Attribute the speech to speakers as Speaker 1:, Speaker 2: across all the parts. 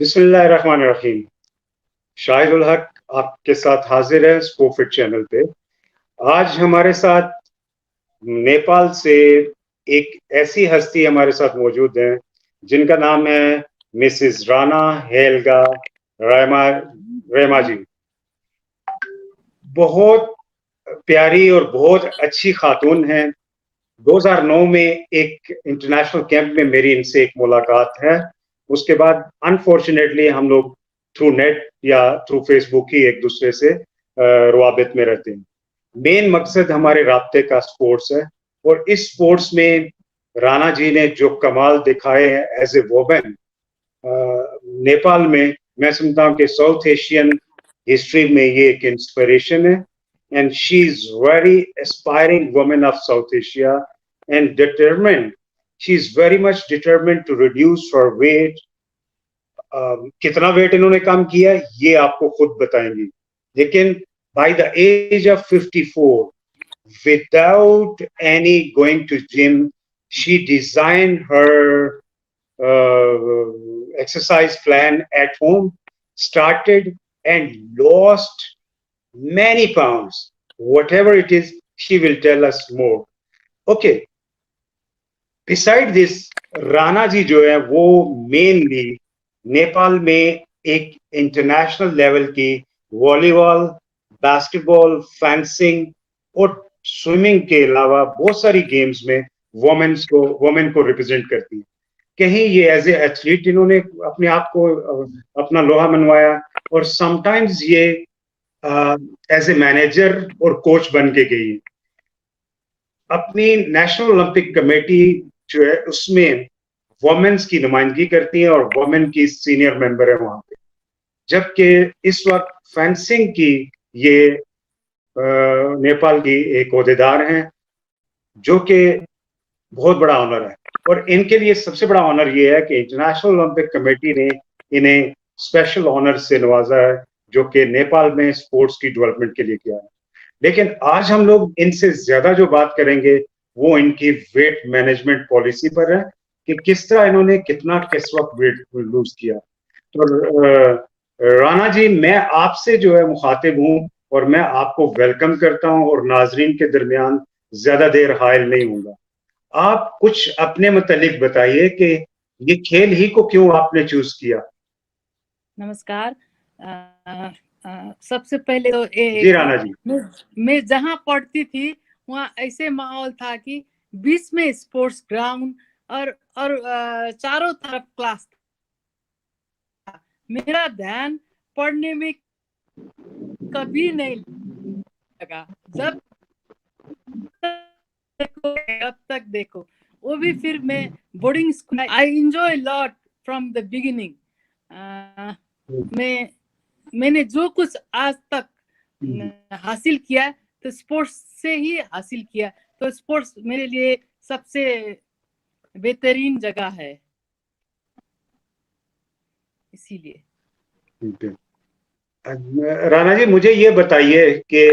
Speaker 1: बिस्मिल्लाहिर्रहमानिर्रहीम। शाहिदुल हक आपके साथ हाजिर है स्पोफिट चैनल पे। आज हमारे साथ नेपाल से एक ऐसी हस्ती हमारे साथ मौजूद है जिनका नाम है मिसेस राना हेल्गा रेमा रेमा जी। बहुत प्यारी और बहुत अच्छी खातून हैं। 2009 में एक इंटरनेशनल कैंप में मेरी इनसे एक मुलाकात है। उसके बाद अनफॉर्चुनेटली हम लोग थ्रू नेट या थ्रू फेसबुक ही एक दूसरे से रवाबित में रहते हैं। मेन मकसद हमारे राब्ते का स्पोर्ट्स है और इस स्पोर्ट्स में राना जी ने जो कमाल दिखाए हैं एज ए वोमेन नेपाल में, मैं समझता हूँ कि साउथ एशियन हिस्ट्री में ये एक इंस्पिरेशन है। And she is very aspiring women of south Asia and determined. She's very much determined to reduce her weight. कितना वेट इन्होंने कम किया ये आपको खुद बताएंगी, लेकिन by the age of 54, without any going to gym, she designed her exercise plan at home, started and lost many pounds. Whatever it is, she will tell us more. Okay. Beside this, Rana ji जो है वो mainly Nepal में एक international level की volleyball, basketball, fencing और swimming के अलावा बहुत सारी गेम्स में वुमेन को रिप्रेजेंट करती है। कहीं ये एज ए एथलीट इन्होंने अपने आप को अपना लोहा मनवाया और समटाइम्स ये एज ए मैनेजर और कोच बन के गई। अपनी नेशनल ओलंपिक कमेटी जो है उसमें वुमेन्स की नुमाइंदगी करती है और वुमेन की सीनियर मेंबर है वहां पे। जबकि इस वक्त फेंसिंग की ये नेपाल की एक ओहदेदार हैं, जो कि बहुत बड़ा ऑनर है। और इनके लिए सबसे बड़ा ऑनर ये है कि इंटरनेशनल ओलंपिक कमेटी ने इन्हें स्पेशल ऑनर से नवाजा है, जो कि नेपाल में स्पोर्ट्स की डेवलपमेंट के लिए किया है। लेकिन आज हम लोग इनसे ज्यादा जो बात करेंगे वो इनकी वेट मैनेजमेंट पॉलिसी पर है कि किस तरह इन्होंने किस वक्त वेट लूज किया। तो राना जी, मैं आपसे जो है मुखातिब हूं और मैं आपको वेलकम करता हूं और नाजरीन के दरमियान ज्यादा देर हायल नहीं होगा। आप कुछ अपने मुतालिक बताइए कि ये खेल ही को क्यों आपने चूज किया।
Speaker 2: नमस्कार। सबसे पहले तो
Speaker 1: जी राना जी,
Speaker 2: मैं जहाँ पढ़ती थी वहाँ ऐसे माहौल था कि बीच में स्पोर्ट्स ग्राउंड और चारों तरफ क्लास था। मेरा ध्यान पढ़ने में कभी नहीं लगा। जब तक देखो वो भी फिर मैं boarding school. I enjoy lot from the beginning. मैंने जो कुछ आज तक हासिल किया तो स्पोर्ट्स से ही हासिल किया। तो स्पोर्ट्स मेरे लिए सबसे बेहतरीन जगह है, इसीलिए।
Speaker 1: राणा जी, मुझे ये बताइए कि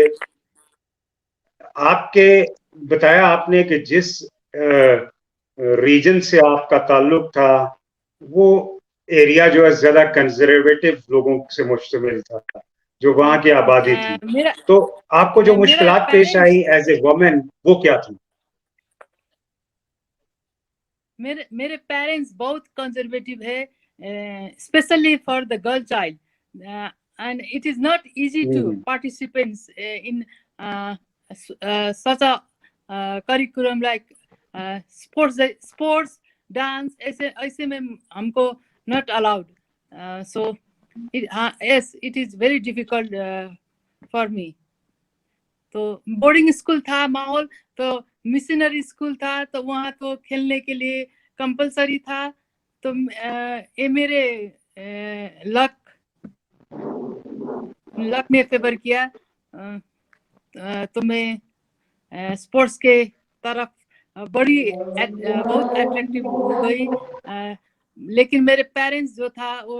Speaker 1: बताया आपने कि जिस रीजन से आपका ताल्लुक था वो एरिया जो है ज्यादा कंजर्वेटिव लोगों से मुश्तमिल था, जो वहां की आबादी थी। तो आपको जो मुश्किलात पेश आई एज ए वुमेन वो क्या थी?
Speaker 2: मेरे पेरेंट्स बहुत कंजर्वेटिव है, specially for the girl child, and it is not easy to participate in such a curriculum like sports, dance. ऐसे में हमको not allowed. So yes, it is very difficult for me. तो boarding school था माहौल, तो missionary school था, तो वहाँ तो खेलने के लिए कंपलसरी था। तो ये मेरे लक ने फेवर किया। तो मैं स्पोर्ट्स के तरफ बहुत अट्रैक्टिव हो गई। लेकिन मेरे पेरेंट्स जो था वो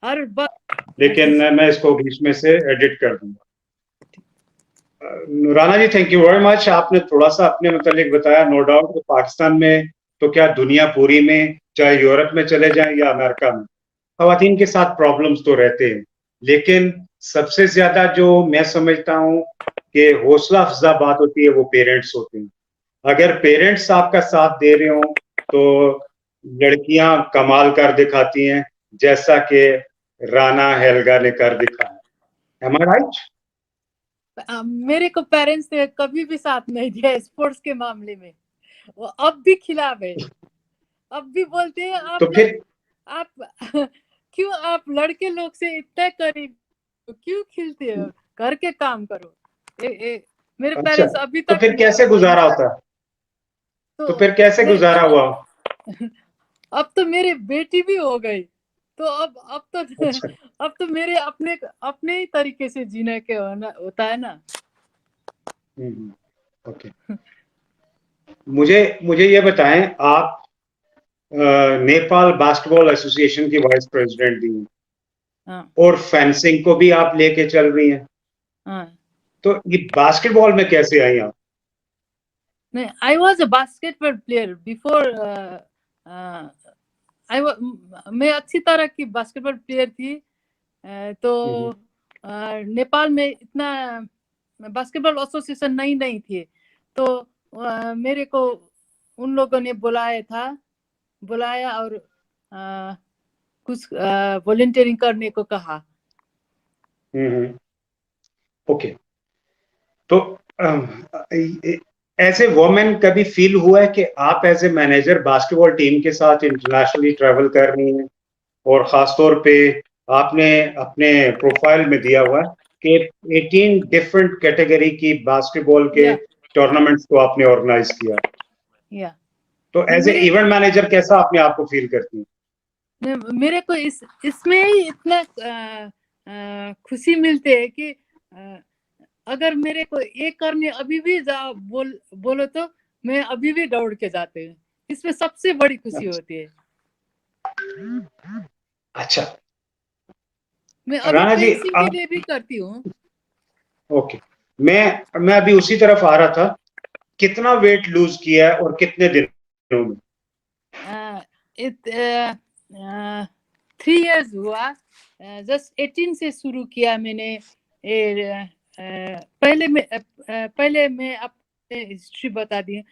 Speaker 2: हर वक्त,
Speaker 1: लेकिन मैं इसको बीच में से एडिट कर दूंगा। Rana ji, thank you very much. आपने थोड़ा सा अपने मुतालिक बताया। नो डाउट पाकिस्तान में तो क्या दुनिया पूरी में, चाहे यूरोप में चले जाएं या अमेरिका में, खवातीन के साथ प्रॉब्लम्स तो रहते हैं, लेकिन सबसे ज्यादा जो मैं समझता हूँ कि हौसला अफजा बात होती है वो पेरेंट्स होते हैं। अगर पेरेंट्स आपका साथ दे रहे हो तो लड़कियां कमाल कर दिखाती हैं, जैसा कि राना हेल्गा ने कर दिखाया। एम आई राइट?
Speaker 2: मेरे को पेरेंट्स ने कभी भी साथ नहीं दिया स्पोर्ट्स के मामले में। वो अब भी खिलाफ है, अब भी बोलते हैं आप
Speaker 1: तो फिर
Speaker 2: आप क्यों आप लड़के लोग से इतना करीब क्यों खिलते हो, घर के काम करो। मेरे
Speaker 1: अच्छा,
Speaker 2: पेरेंट्स अभी
Speaker 1: तो
Speaker 2: तक
Speaker 1: फिर कैसे गुजारा होता? तो फिर कैसे गुजारा हुआ?
Speaker 2: अब तो मेरी बेटी भी हो गई, तो अब तो
Speaker 1: अच्छा,
Speaker 2: अब तो मेरे अपने अपने ही तरीके से जीने के होता है ना।
Speaker 1: ओके। मुझे मुझे ये बताएं, आप नेपाल बास्केटबॉल एसोसिएशन की वाइस प्रेसिडेंट भी हैं,
Speaker 2: हाँ
Speaker 1: और फेंसिंग को भी आप लेके चल रही हैं,
Speaker 2: हाँ।
Speaker 1: तो ये बास्केटबॉल में कैसे आई आप?
Speaker 2: नहीं, I was a basketball player before. मैं अच्छी तरह की बास्केटबॉल प्लेयर थी। तो नेपाल में इतना बास्केटबॉल एसोसिएशन नहीं थे, तो मेरे को उन लोगों ने बुलाया और कुछ वॉलंटियरिंग करने को कहा।
Speaker 1: ओके। तो एज ए वुमेन कभी फील हुआ है कि आप as a manager basketball team के साथ इंटरनेशनली ट्रैवल कर रही हैं, और खासतौर पे आपने अपने प्रोफाइल में दिया हुआ है कि 18 डिफरेंट कैटेगरी की बास्केटबॉल के टूर्नामेंट्स को आपने ऑर्गेनाइज किया,
Speaker 2: या
Speaker 1: तो एज ए इवेंट मैनेजर कैसा अपने आप को फील करती हैं?
Speaker 2: मेरे को इसमें ही इतना खुशी मिलते है कि अगर मेरे को ये करने अभी भी बोलो तो मैं अभी भी दौड़ के जाते हैं। इसमें सबसे बड़ी खुशी होती है।
Speaker 1: अच्छा,
Speaker 2: मैं अभी
Speaker 1: राणा जी
Speaker 2: फेंसिंग के लिए भी करती हूँ।
Speaker 1: ओके, मैं अभी उसी तरफ आ रहा था, कितना वेट लूज किया है और कितने दिनों में?
Speaker 2: 3 years हुआ। जस्ट 18 से शुरू किया मैंने। पहले मैं अपने हिस्ट्री बता दी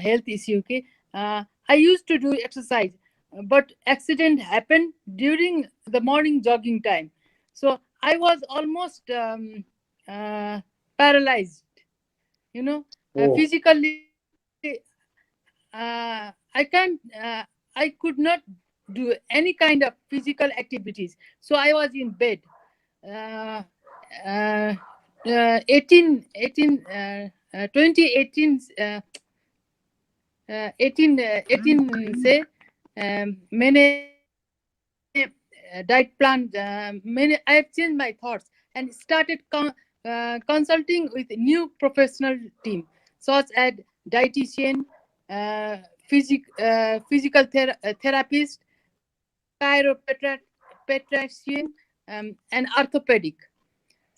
Speaker 2: हेल्थ इश्यू की। I used to do exercise, but accident happened during the morning jogging time, so I was almost paralyzed, physically. I could not do any kind of physical activities, so I was in bed. 2018 से मैंने diet plan. I have changed my thoughts and started consulting with new professional team such as dietitian, physical therapist, chiropractic, and orthopedic.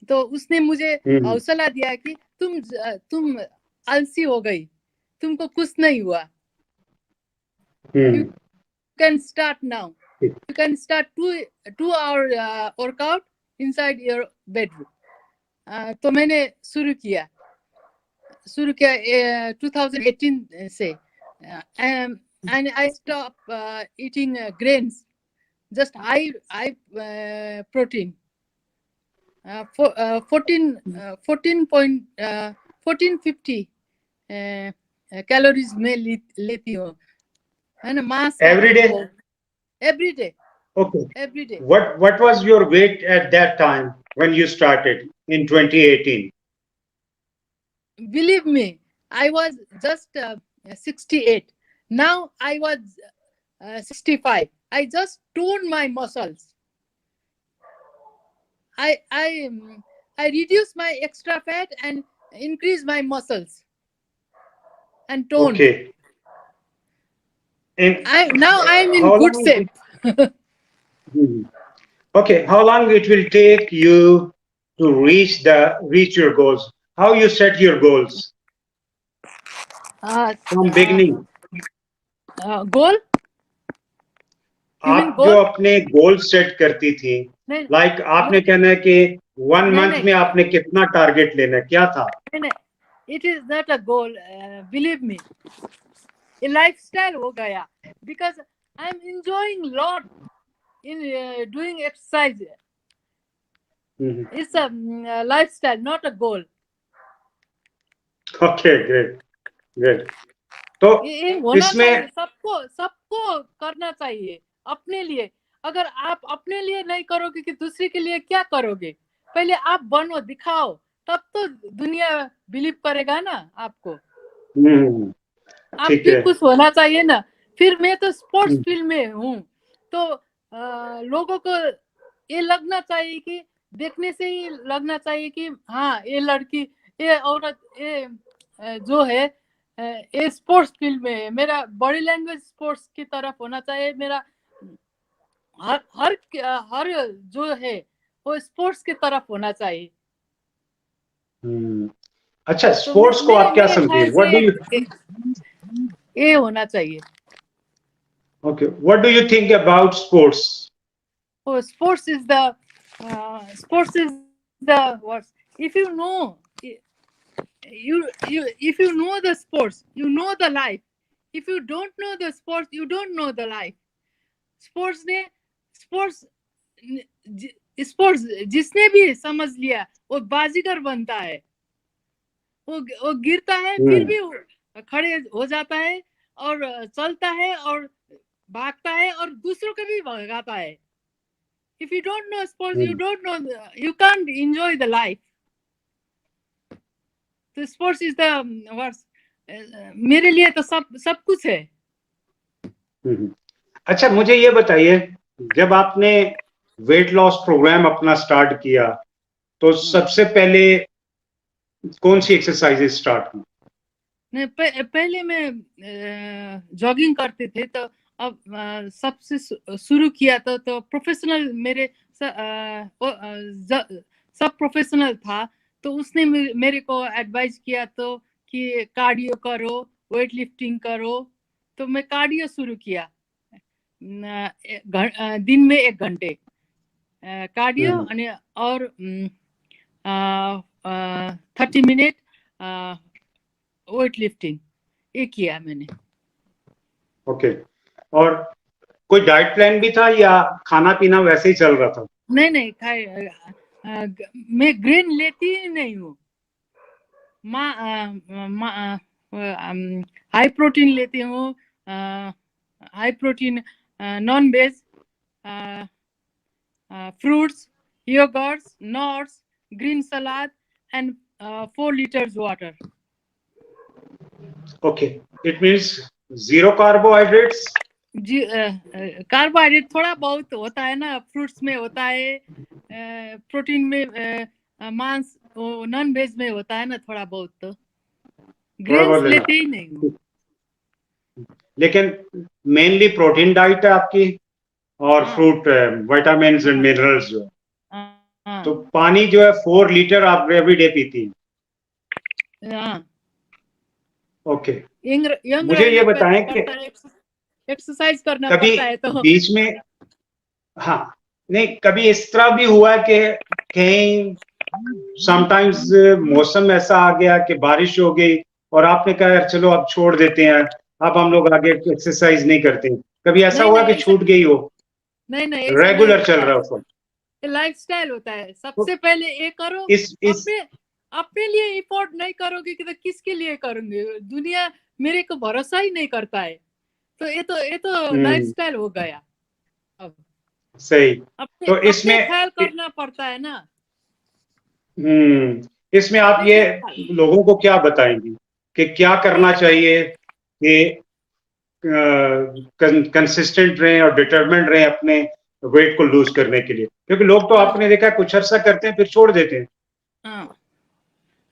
Speaker 2: तो उसने मुझे हौसला दिया कि तुम आलसी हो गई, तुमको कुछ नहीं हुआ। You can start now. You can start 2 hour workout inside your bedroom. तो मैंने शुरू किया 2018 से, and I stopped eating grains, just high protein. 1450 calories में लेती हूँ, है ना, मास
Speaker 1: every day?
Speaker 2: Every day.
Speaker 1: Okay.
Speaker 2: Every day.
Speaker 1: What was your weight at that time when you started in 2018?
Speaker 2: Believe me, I was just 68. Now I was 65. I just toned my muscles. I reduced my extra fat and increased my muscles and toned.
Speaker 1: Okay.
Speaker 2: Now I'm in good shape.
Speaker 1: Okay, how long it will take you to reach your goals? How you set your goals from beginning?
Speaker 2: Goal? Mean
Speaker 1: आप जो अपने goal set करती थी,
Speaker 2: नहीं
Speaker 1: like आपने कहना है कि 1
Speaker 2: नहीं,
Speaker 1: मंथ
Speaker 2: नहीं।
Speaker 1: में आपने कितना टारगेट लेना है, क्या था?
Speaker 2: नहीं, it is not a goal, believe me, ये लाइफस्टाइल हो गया, because I am enjoying lot in doing exercise. It's a lifestyle, not a goal.
Speaker 1: Okay, great great. तो
Speaker 2: ये होना
Speaker 1: इसमें
Speaker 2: चाहिए, सबको सबको करना चाहिए अपने लिए। अगर आप अपने लिए नहीं करोगे कि दूसरे के लिए क्या करोगे? पहले आप बनो, दिखाओ, तब तो दुनिया बिलीव करेगा ना आपको। आप
Speaker 1: ठीक
Speaker 2: भी
Speaker 1: है।
Speaker 2: कुछ होना चाहिए ना। फिर मैं तो स्पोर्ट्स
Speaker 1: हम्म,
Speaker 2: फील्ड में हूँ, तो लोगों को ये लगना चाहिए कि देखने से ही लगना चाहिए कि हाँ, ये लड़की, ये औरत, ये जो है ये स्पोर्ट्स फील्ड में है। मेरा बॉडी लैंग्वेज स्पोर्ट्स की तरफ होना चाहिए। मेरा हर हर हर जो है वो स्पोर्ट्स की तरफ होना चाहिए।
Speaker 1: हम्म। अच्छा,
Speaker 2: तो
Speaker 1: स्पोर्ट्स को
Speaker 2: मेरे
Speaker 1: आप क्या
Speaker 2: मेरे
Speaker 1: समझिए?
Speaker 2: ख्याल
Speaker 1: व्हाट
Speaker 2: से
Speaker 1: डू यू
Speaker 2: ये होना चाहिए।
Speaker 1: Okay, what do you think about sports?
Speaker 2: Oh, sports is the what? If you know, you if you know the sports, you know the life. If you don't know the sports, you don't know the life. Sports ने sports sports जिसने भी समझ लिया वो बाजीगर बनता है। वो गिरता है फिर
Speaker 1: हम्म
Speaker 2: भी वो खड़े हो जाता है और चलता है और भागता है और दूसरों को भी भगाता है। If you don't know sports, you
Speaker 1: hmm
Speaker 2: don't know, you can't enjoy the life. तो sports is the what? मेरे लिए तो सब कुछ है।
Speaker 1: हम्म। अच्छा, मुझे ये बताइए, जब आपने वेट लॉस प्रोग्राम अपना स्टार्ट किया, तो सबसे पहले कौन सी एक्सरसाइजेस स्टार्ट की?
Speaker 2: नहीं, पहले मैं जॉगिंग करते थे, तो अब सबसे शुरू किया तो प्रोफेशनल मेरे सब प्रोफेशनल था, तो उसने मेरे को एडवाइस किया तो कि कार्डियो करो, वेट लिफ्टिंग करो। तो मैं कार्डियो शुरू किया, दिन में 1 घंटे कार्डियो और 30 मिनट वेट लिफ्टिंग, ये किया मैंने।
Speaker 1: ओके। और कोई डाइट प्लान भी था या खाना पीना वैसे ही चल रहा था?
Speaker 2: नहीं खाए, मैं ग्रेन लेती ही नहीं हूँ। हाई प्रोटीन लेती हूँ, high protein non veg, fruits, yogurts, nuts, green salad, and 4 liters water.
Speaker 1: Okay, it means zero carbohydrates.
Speaker 2: जी कार्बोहाइड्रेट थोड़ा बहुत होता है ना, फ्रूट्स में होता है, प्रोटीन में, मांस नॉन वेज में होता है ना थोड़ा बहुत, तो
Speaker 1: थोड़ा
Speaker 2: ग्रेन्स
Speaker 1: बहुत लेना,
Speaker 2: लेते ही नहीं हूँ।
Speaker 1: लेकिन मेनली प्रोटीन डाइट है आपकी और
Speaker 2: हाँ
Speaker 1: फ्रूट, विटामिन एंड मिनरल्स जो है।
Speaker 2: हाँ
Speaker 1: तो पानी जो है 4 लीटर आप एवरीडे पीती हैं?
Speaker 2: हाँ।
Speaker 1: ओके।
Speaker 2: यंग
Speaker 1: मुझे ये
Speaker 2: रहने
Speaker 1: बताएं कि
Speaker 2: पड़ता है, एक्सरसाइज करना
Speaker 1: कभी
Speaker 2: पड़ता है तो।
Speaker 1: बीच में, हाँ, नहीं, कभी इस तरह भी हुआ है कि कहीं समटाइम्स मौसम ऐसा आ गया कि बारिश हो गई और आपने कहा यार चलो अब छोड़ देते हैं, अब हम लोग आगे एक्सरसाइज नहीं करते? कभी ऐसा
Speaker 2: नहीं
Speaker 1: हुआ
Speaker 2: नहीं,
Speaker 1: कि
Speaker 2: ऐसा
Speaker 1: छूट गई हो?
Speaker 2: नहीं ऐसा नहीं
Speaker 1: रेगुलर चल
Speaker 2: होता
Speaker 1: रहा
Speaker 2: है।
Speaker 1: हो?
Speaker 2: ये लाइफस्टाइल होता है।
Speaker 1: तो
Speaker 2: सबसे पहले ये करो।
Speaker 1: इस
Speaker 2: अपने अपने लिए इफोर्ट नहीं करोगे कि तो किसके लिए करोगे? दुनिया मेरे को भरोसा ही नहीं करता है। तो ये तो लाइफस्टाइल हो गया। अब
Speaker 1: सही।
Speaker 2: अपने
Speaker 1: तो
Speaker 2: अपने
Speaker 1: इसमें
Speaker 2: ख्याल करना पड़ता है ना।
Speaker 1: इसमें आप
Speaker 2: अपने
Speaker 1: ये
Speaker 2: देखभाल।
Speaker 1: लोगों को क्या बताएंगी कि क्या करना चाहिए कि कंसिस्टेंट रहें और डिटरमिन्ड रहें अपने वेट को लूज करने के लिए? क्योंकि लोग तो आपने देखा कुछ अर्सा करते हैं फिर छोड़ देते हैं।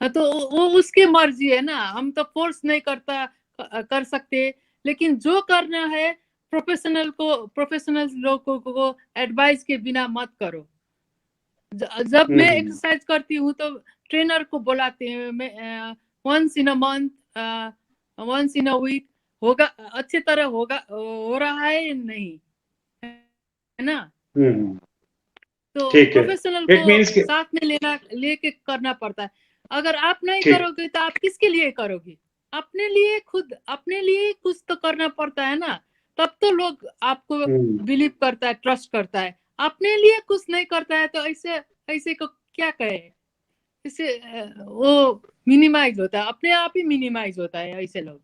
Speaker 2: तो वो उसकी मर्जी है ना, हम तो फोर्स नहीं कर सकते। लेकिन जो करना है, प्रोफेशनल लोगों को एडवाइस के बिना मत करो। जब मैं एक्सरसाइज करती हूँ तो ट्रेनर को बुलाते हैं, मैं once in a month, once in a week, होगा अच्छी तरह, होगा हो रहा है नहीं, है ना।
Speaker 1: हम्म,
Speaker 2: तो
Speaker 1: ठीक है।
Speaker 2: प्रोफेशनल
Speaker 1: इट मीन्स
Speaker 2: को
Speaker 1: कि
Speaker 2: साथ में लेके करना पड़ता है। अगर आप नहीं
Speaker 1: ठीक।
Speaker 2: करोगे तो आप किसके लिए करोगे? अपने लिए, खुद अपने लिए कुछ तो करना पड़ता है ना, तब तो लोग आपको बिलीव करता है, ट्रस्ट करता है। अपने लिए कुछ नहीं करता है तो ऐसे ऐसे को क्या कहे, इससे वो मिनिमाइज होता है, अपने आप ही मिनिमाइज होता है ऐसे लोग।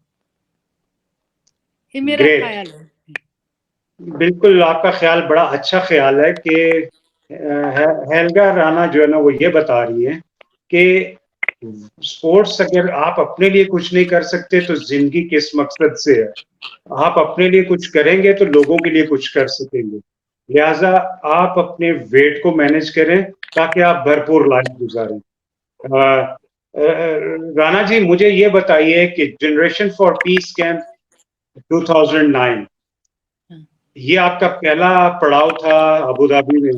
Speaker 2: ये मेरा
Speaker 1: ग्रेट।
Speaker 2: ख्याल है।
Speaker 1: बिल्कुल, आपका ख्याल बड़ा अच्छा ख्याल है कि हेल्गा राणा जो है ना वो ये बता रही है कि स्पोर्ट्स अगर आप अपने लिए कुछ नहीं कर सकते तो जिंदगी किस मकसद से है। आप अपने लिए कुछ करेंगे तो लोगों के लिए कुछ कर सकेंगे। लिहाजा आप अपने वेट को मैनेज करें ताकि आप भरपूर लाइफ गुजारें। राणा जी, मुझे ये बताइए कि जनरेशन फॉर पीस कैंप 2009, ये आपका पहला पड़ाव था अबू धाबी में,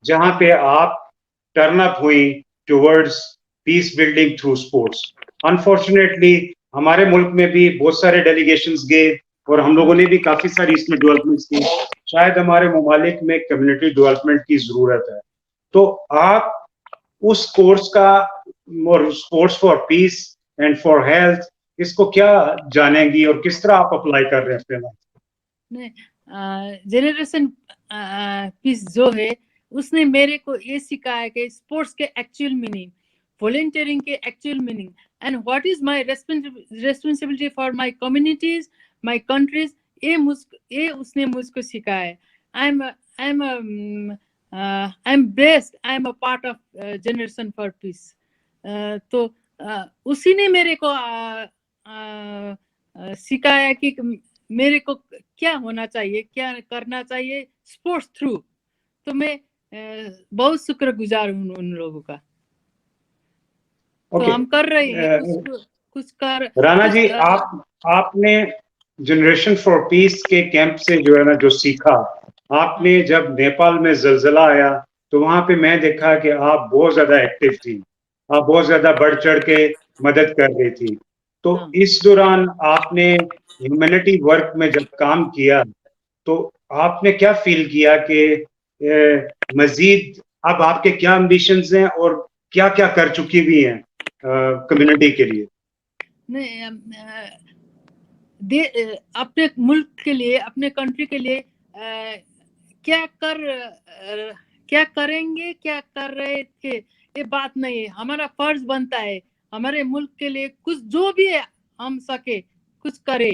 Speaker 1: जहां पे आप टर्न अप हुई towards peace building through sports. Unfortunately हमारे मुल्क में भी बहुत सारे डेलीगेशंस गए और हम लोगों ने भी काफी सारी इसमें डेवलपमेंट्स की। शायद हमारे ममालिक में कम्युनिटी डेवलपमेंट की जरूरत है। तो आप उस कोर्स का और sports for piece and for health, इसको क्या जानेंगी और किस तरह आप अप्लाई कर रहे हैं अपने लाइफ?
Speaker 2: जनरेशन पीस जो है उसने मेरे को ये सिखाया कि स्पोर्ट्स के एक्चुअल मीनिंग, वॉलंटियरिंग के actual meaning, and what is my responsibility for my communities, my countries. ये उसने मुझको सिखाया। I am blessed, I am a part of generation for piece. तो उसी ने मेरे को सिखाया कि मेरे को क्या होना चाहिए, क्या करना चाहिए स्पोर्ट्स थ्रू। तो मैं बहुत शुक्रगुजार हूँ उन लोगों का। तो
Speaker 1: ओके।
Speaker 2: हम कर रहे हैं कुछ कर
Speaker 1: राणा
Speaker 2: कुछ
Speaker 1: जी, आपने जनरेशन फॉर पीस के कैंप से जो है ना जो सीखा, आपने जब नेपाल में जलजला आया तो वहां पे मैं देखा कि आप बहुत ज्यादा एक्टिव थी, आप बहुत ज्यादा बढ़ चढ़ के मदद कर रही थी। तो इस दौरान आपने ह्यूमैनिटी वर्क में जब काम किया तो आपने क्या फील किया कि मजीद अब आपके क्या एम्बिशंस हैं और क्या क्या कर चुकी हुई हैं कम्युनिटी के लिए?
Speaker 2: नहीं, अपने मुल्क के लिए, अपने कंट्री के लिए क्या करेंगे, क्या कर रहे थे, ये बात नहीं है। हमारा फर्ज बनता है हमारे मुल्क के लिए कुछ जो भी है हम सके कुछ करे।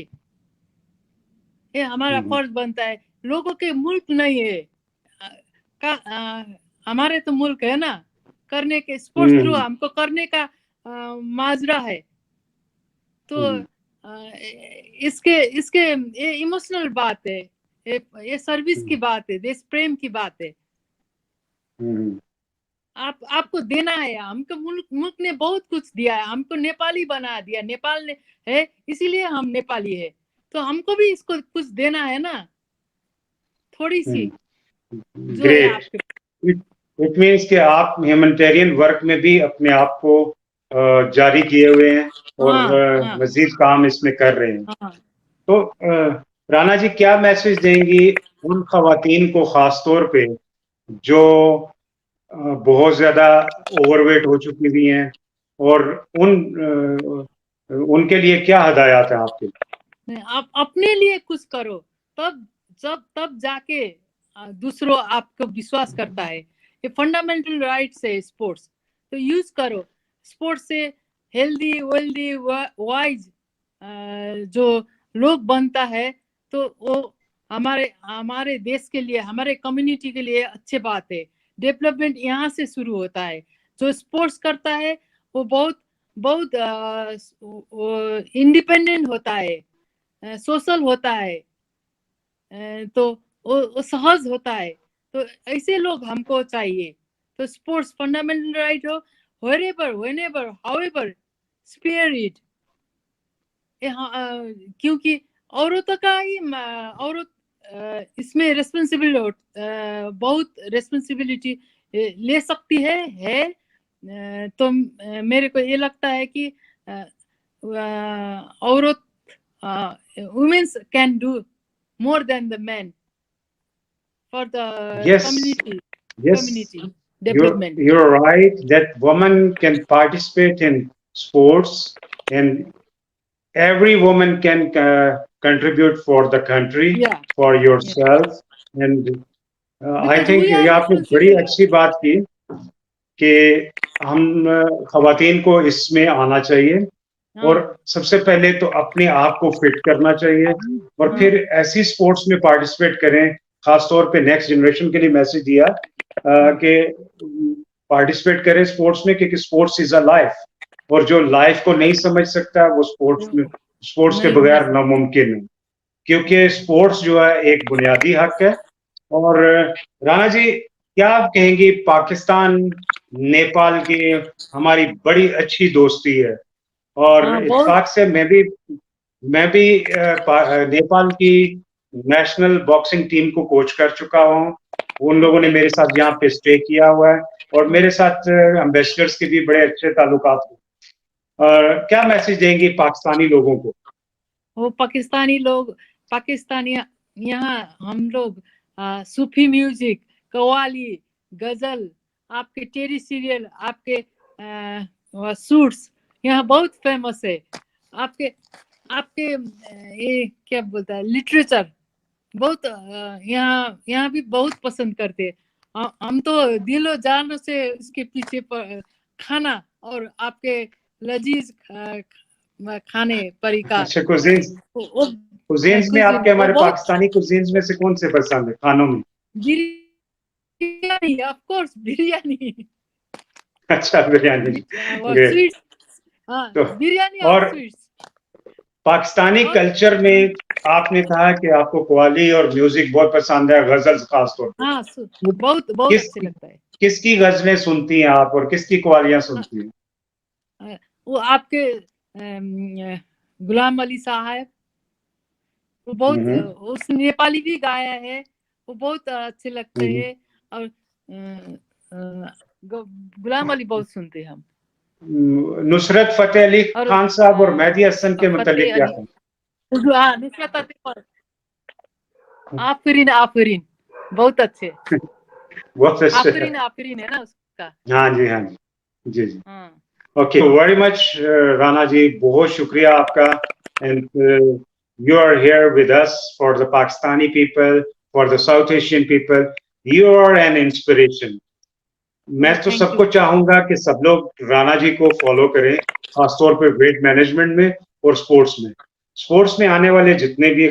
Speaker 2: ये हमारा फर्ज बनता है। लोगों के मुल्क नहीं है हमारे तो मुल्क है ना, करने के स्पोर्ट्स थ्रू हमको करने का माजरा है। तो इसके इसके ये इमोशनल बात है, ये सर्विस की बात है, देश प्रेम की बात है। आपको देना है। हमको मुल्क ने बहुत कुछ दिया है, हमको नेपाली बना दिया, नेपाल ने है इसीलिए हम नेपाली है। तो हमको भी इसको कुछ देना है ना, थोड़ी सी जो है
Speaker 1: ग्रेट।
Speaker 2: आपके।
Speaker 1: इट मीन्स कि आप ह्यूमैनिटेरियन वर्क में भी अपने आप को जारी किए हुए हैं और मजीद काम इसमें कर रहे हैं। तो राणा जी, क्या मैसेज देंगी उन खवातीन को खास तौर पे जो बहुत ज्यादा ओवरवेट हो चुकी हुई हैं, और उनके लिए क्या हदायत है आपके?
Speaker 2: आप अपने लिए कुछ करो, तब जाके दूसरों आपको विश्वास करता है। ये फंडामेंटल राइट्स है स्पोर्ट्स, तो यूज करो। स्पोर्ट्स से हेल्दी वेल्दी वाइज जो लोग बनता है, तो वो हमारे हमारे देश के लिए, हमारे कम्युनिटी के लिए अच्छी बात है। डेवलपमेंट यहाँ से शुरू होता है। जो स्पोर्ट्स करता है वो बहुत बहुत इंडिपेंडेंट होता है, सोशल होता है, तो वो सहज होता है। तो ऐसे लोग हमको चाहिए। तो स्पोर्ट्स फंडामेंटल राइट हो, wherever whenever however spare it। क्योंकि औरतों का ही औरत इसमें रेस्पॉन्सिबल बहुत रेस्पॉन्सिबिलिटी ले सकती है। तो मेरे को ये लगता है कि औरत women can do more than the men for the
Speaker 1: Yes,
Speaker 2: community
Speaker 1: yes,
Speaker 2: development.
Speaker 1: you're right that woman can participate in sports, and every woman can contribute for the country,
Speaker 2: Yeah,
Speaker 1: for
Speaker 2: yeah.
Speaker 1: yourself. And I
Speaker 2: Because
Speaker 1: think
Speaker 2: we
Speaker 1: ये
Speaker 2: are
Speaker 1: आपने बड़ी
Speaker 2: responsible.
Speaker 1: अच्छी बात की कि हम खवातीन को इसमें आना चाहिए, और
Speaker 2: हाँ,
Speaker 1: सबसे पहले तो अपने आप को फिट करना चाहिए, और
Speaker 2: हाँ,
Speaker 1: फिर ऐसी स्पोर्ट्स में पार्टिसिपेट करें। खास तौर पे नेक्स्ट जनरेशन के लिए मैसेज दिया कि पार्टिसिपेट करें स्पोर्ट्स में, क्योंकि स्पोर्ट्स इज अ लाइफ, और जो लाइफ को नहीं समझ सकता वो स्पोर्ट्स के
Speaker 2: नहीं नहीं
Speaker 1: बगैर नामुमकिन है, क्योंकि स्पोर्ट्स जो है एक बुनियादी हक है। और राणा जी, क्या आप कहेंगी, पाकिस्तान नेपाल की हमारी बड़ी अच्छी दोस्ती है, और
Speaker 2: हाँ, बहुत
Speaker 1: इत्तेफाक से मैं भी नेपाल की नेशनल बॉक्सिंग टीम को कोच कर चुका हूँ। उन लोगों ने मेरे साथ यहाँ पे स्टे किया हुआ है, और मेरे साथ एम्बेसडर्स के भी बड़े अच्छे ताल्लुकात हैं। और क्या मैसेज देंगी पाकिस्तानी लोगों को?
Speaker 2: वो पाकिस्तानी लोग, पाकिस्तानी यहाँ हम लोग सूफी म्यूजिक, कव्वाली, गजल, आपके टेरी सीरियल, आपके सूट्स यहाँ बहुत फेमस है। आपके आपके ये क्या बोलता है, लिटरेचर बहुत यहाँ भी बहुत पसंद करते हैं। हम तो दिलो जान से इसके पीछे खाना और आपके लजीज खाने परिकार।
Speaker 1: अच्छा, कुजीन्स कुजीन्स में
Speaker 2: कुजिन
Speaker 1: आपके,
Speaker 2: वो
Speaker 1: हमारे
Speaker 2: बहुत
Speaker 1: पाकिस्तानी कुजीन्स में से कौन से पसंद है खानों में?
Speaker 2: Biryani, of course biryani.
Speaker 1: अच्छा, बिरयानी।
Speaker 2: और
Speaker 1: ग्रेट।
Speaker 2: स्वीट्स, हाँ,
Speaker 1: तो
Speaker 2: बिरयानी और
Speaker 1: और
Speaker 2: स्वीट्स।
Speaker 1: पाकिस्तानी
Speaker 2: और
Speaker 1: कल्चर में आपने कहा कि आपको कव्वाली और म्यूजिक बहुत पसंद है, गजल्स खास तौर पे।
Speaker 2: हाँ,
Speaker 1: तो
Speaker 2: बहुत बहुत
Speaker 1: किस
Speaker 2: अच्छे लगता है।
Speaker 1: किसकी गजलें सुनती हैं आप, और किसकी कव्वालियां सुनती हैं?
Speaker 2: वो आपके गुलाम अली साहब, वो बहुत, उस नेपाली भी गाया है, वो बहुत अच्छे लगते हैं। और गुलाम अली बहुत सुनते हैं हम।
Speaker 1: नुसरत फतेह अली
Speaker 2: और
Speaker 1: खान साहब और मेहदी हसन के मुतालिक
Speaker 2: फतेह
Speaker 1: क्या
Speaker 2: अली,
Speaker 1: कहें?
Speaker 2: हाँ, नुसरत फतेह, आफरीन आफरीन, बहुत अच्छे।
Speaker 1: बहुत अच्छे।
Speaker 2: आफरीन आफरीन है ना उसका।
Speaker 1: हाँ जी, हाँ जी, जी जी।
Speaker 2: हाँ,
Speaker 1: ओके, वेरी मच राणा जी, बहुत शुक्रिया आपका। And you are here with us for the Pakistani people, for the South Asian people. You are an inspiration. मैं तो
Speaker 2: थैंक
Speaker 1: सबको
Speaker 2: यू।
Speaker 1: चाहूंगा कि सब लोग राणा जी को फॉलो करें, खासतौर पे वेट मैनेजमेंट में और स्पोर्ट्स में। स्पोर्ट्स में आने वाले जितने भी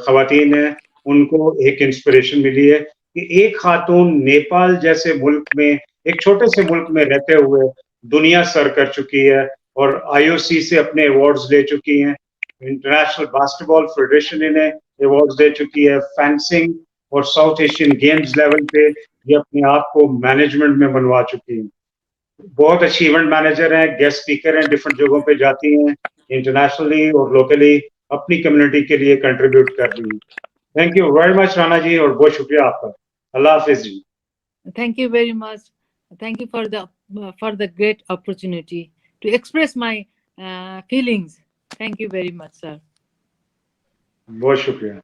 Speaker 1: खवातीन हैं, उनको एक इंस्पिरेशन मिली है कि एक खातून नेपाल जैसे मुल्क में, एक छोटे से मुल्क में रहते हुए दुनिया सर कर चुकी है, और आईओसी से अपने अवार्ड्स ले चुकी हैं। इंटरनेशनल बास्केटबॉल फेडरेशन इन्हें अवार्ड्स दे चुकी है। फेंसिंग और साउथ एशियन गेम्स लेवल पे ये अपने आप को मैनेजमेंट में बनवा चुकी हैं। बहुत अच्छी इवेंट मैनेजर हैं, गेस्ट स्पीकर हैं, डिफरेंट जगहों पे जाती हैं, इंटरनेशनली और लोकली अपनी कम्युनिटी के लिए कंट्रीब्यूट कर रही हैं। Thank you very much Rana ji, और बहुत शुक्रिया आपका। अल्लाह हाफिज जी।
Speaker 2: Thank you very much. Thank you for the great opportunity to express my feelings. Thank you very much, sir.
Speaker 1: बहुत शुक्रिया।